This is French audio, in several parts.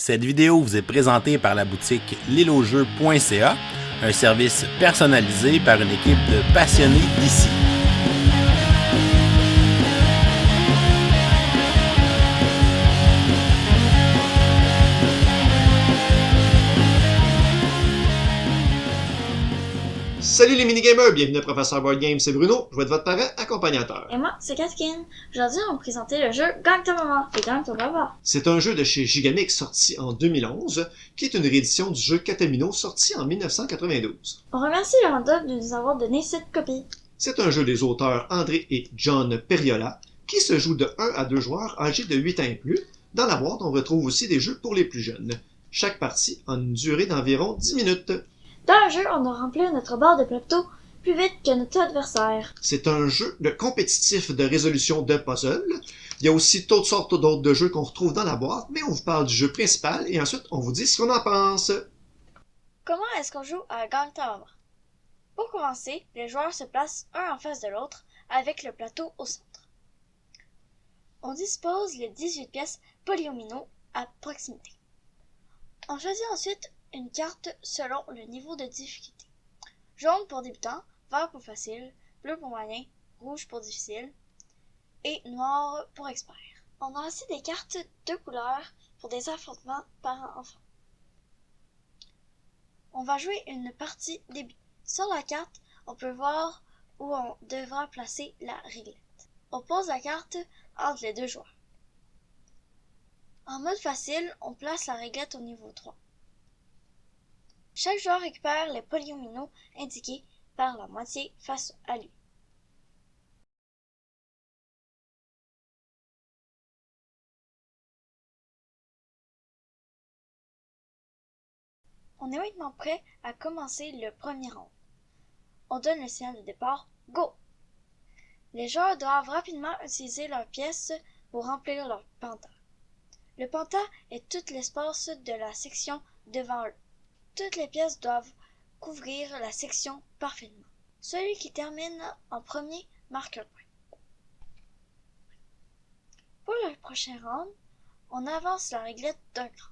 Cette vidéo vous est présentée par la boutique lilojeux.ca, un service personnalisé par une équipe de passionnés d'ici. Salut les minigamers, bienvenue à Professeur Board Game, c'est Bruno, je vais être votre parent accompagnateur. Et moi, c'est Catherine. Aujourd'hui, on va vous présenter le jeu Gagne ta maman et Gagne ton papa. C'est un jeu de chez Gigamix sorti en 2011, qui est une réédition du jeu Catamino sorti en 1992. On remercie le Random de nous avoir donné cette copie. C'est un jeu des auteurs André et John Periola, qui se joue de 1 à 2 joueurs âgés de 8 ans et plus. Dans la boîte, on retrouve aussi des jeux pour les plus jeunes. Chaque partie a une durée d'environ 10 minutes. Dans le jeu, on a rempli notre barre de plateau plus vite que notre adversaire. C'est un jeu de compétitif de résolution de puzzle. Il y a aussi toutes sortes d'autres de jeux qu'on retrouve dans la boîte, mais on vous parle du jeu principal et ensuite on vous dit ce qu'on en pense. Comment est-ce qu'on joue à Gagne ta maman? Pour commencer, les joueurs se placent un en face de l'autre avec le plateau au centre. On dispose les 18 pièces polyomino à proximité. On choisit ensuite une carte selon le niveau de difficulté. Jaune pour débutant, vert pour facile, bleu pour moyen, rouge pour difficile et noir pour expert. On a aussi des cartes de couleurs pour des affrontements parents-enfants. On va jouer une partie début. Sur la carte, on peut voir où on devra placer la réglette. On pose la carte entre les deux joueurs. En mode facile, on place la réglette au niveau 3. Chaque joueur récupère les polyomino indiqués par la moitié face à lui. On est maintenant prêt à commencer le premier round. On donne le signal de départ « Go !». Les joueurs doivent rapidement utiliser leurs pièces pour remplir leur panta. Le panta est tout l'espace de la section devant eux. Toutes les pièces doivent couvrir la section parfaitement. Celui qui termine en premier marque un point. Pour le prochain round, on avance la réglette d'un cran.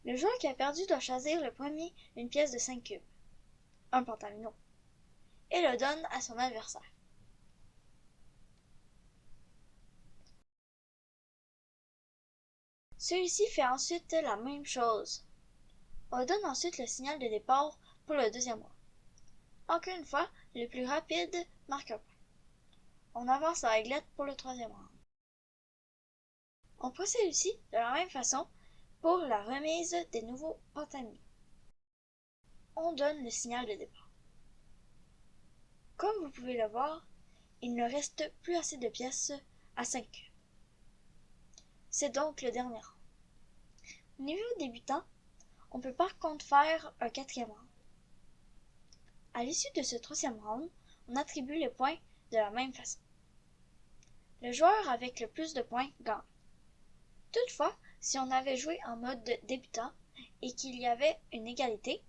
Le joueur qui a perdu doit choisir le premier une pièce de 5 cubes, un pantalino, et le donne à son adversaire. Celui-ci fait ensuite la même chose. On donne ensuite le signal de départ pour le deuxième round. Encore une fois, le plus rapide marque un point. On avance la réglette pour le troisième round. On procède aussi de la même façon pour la remise des nouveaux pantalons. On donne le signal de départ. Comme vous pouvez le voir, il ne reste plus assez de pièces à 5 cubes. C'est donc le dernier round. Au niveau débutant, on peut par contre faire un quatrième round. À l'issue de ce troisième round, on attribue les points de la même façon. Le joueur avec le plus de points gagne. Toutefois, si on avait joué en mode débutant et qu'il y avait une égalité,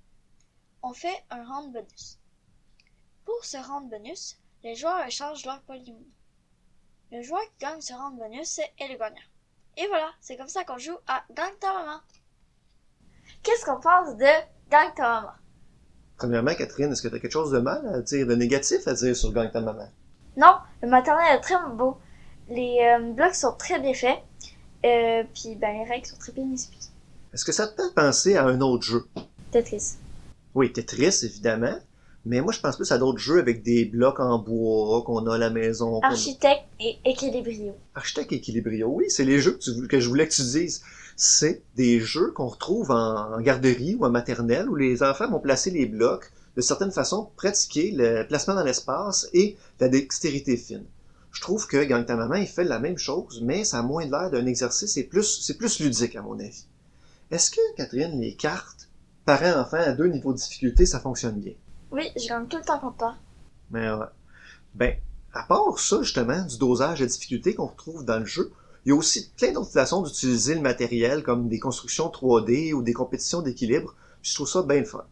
on fait un round bonus. Pour ce round bonus, les joueurs échangent leur polyomino. Le joueur qui gagne ce round bonus est le gagnant. Et voilà, c'est comme ça qu'on joue à Gagne ta maman. Qu'est-ce qu'on pense de Gagne ta maman? Premièrement, Catherine, est-ce que tu as quelque chose de mal à dire, de négatif à dire sur Gagne ta maman? Non, le matériel est très beau. Les blocs sont très bien faits. Puis les règles sont très bien expliquées. Est-ce que ça te fait penser à un autre jeu? Tetris. Oui, Tetris, évidemment. Mais moi, je pense plus à d'autres jeux avec des blocs en bois qu'on a à la maison. Architecte et Equilibrio. Architecte et Equilibrio, oui, c'est les jeux que je voulais que tu dises. C'est des jeux qu'on retrouve en garderie ou en maternelle où les enfants vont placer les blocs de certaines façons pour pratiquer le placement dans l'espace et la dextérité fine. Je trouve que Gagne ta maman, il fait la même chose, mais ça a moins l'air d'un exercice, c'est plus ludique à mon avis. Est-ce que, Catherine, les cartes parents-enfants à 2 niveaux de difficulté, ça fonctionne bien? Oui, je gagne tout le temps contre toi. Mais à part ça, justement, du dosage de difficulté qu'on retrouve dans le jeu, il y a aussi plein d'autres façons d'utiliser le matériel, comme des constructions 3D ou des compétitions d'équilibre, puis je trouve ça bien fun.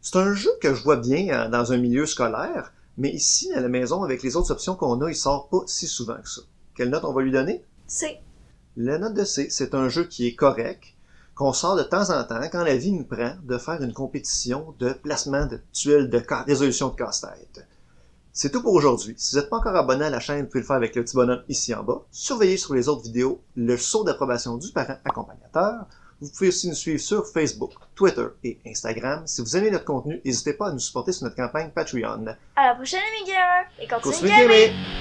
C'est un jeu que je vois bien dans un milieu scolaire, mais ici, à la maison, avec les autres options qu'on a, il sort pas si souvent que ça. Quelle note on va lui donner? C. La note de C, c'est un jeu qui est correct. qu'on sort de temps en temps, quand la vie nous prend, de faire une compétition de placement de tuiles de résolution de casse-tête. C'est tout pour aujourd'hui. Si vous n'êtes pas encore abonné à la chaîne, vous pouvez le faire avec le petit bonhomme ici en bas. Surveillez sur les autres vidéos le sceau d'approbation du parent accompagnateur. Vous pouvez aussi nous suivre sur Facebook, Twitter et Instagram. Si vous aimez notre contenu, n'hésitez pas à nous supporter sur notre campagne Patreon. À la prochaine, mes gamers, et continuez de Continuez de gamer! gamer!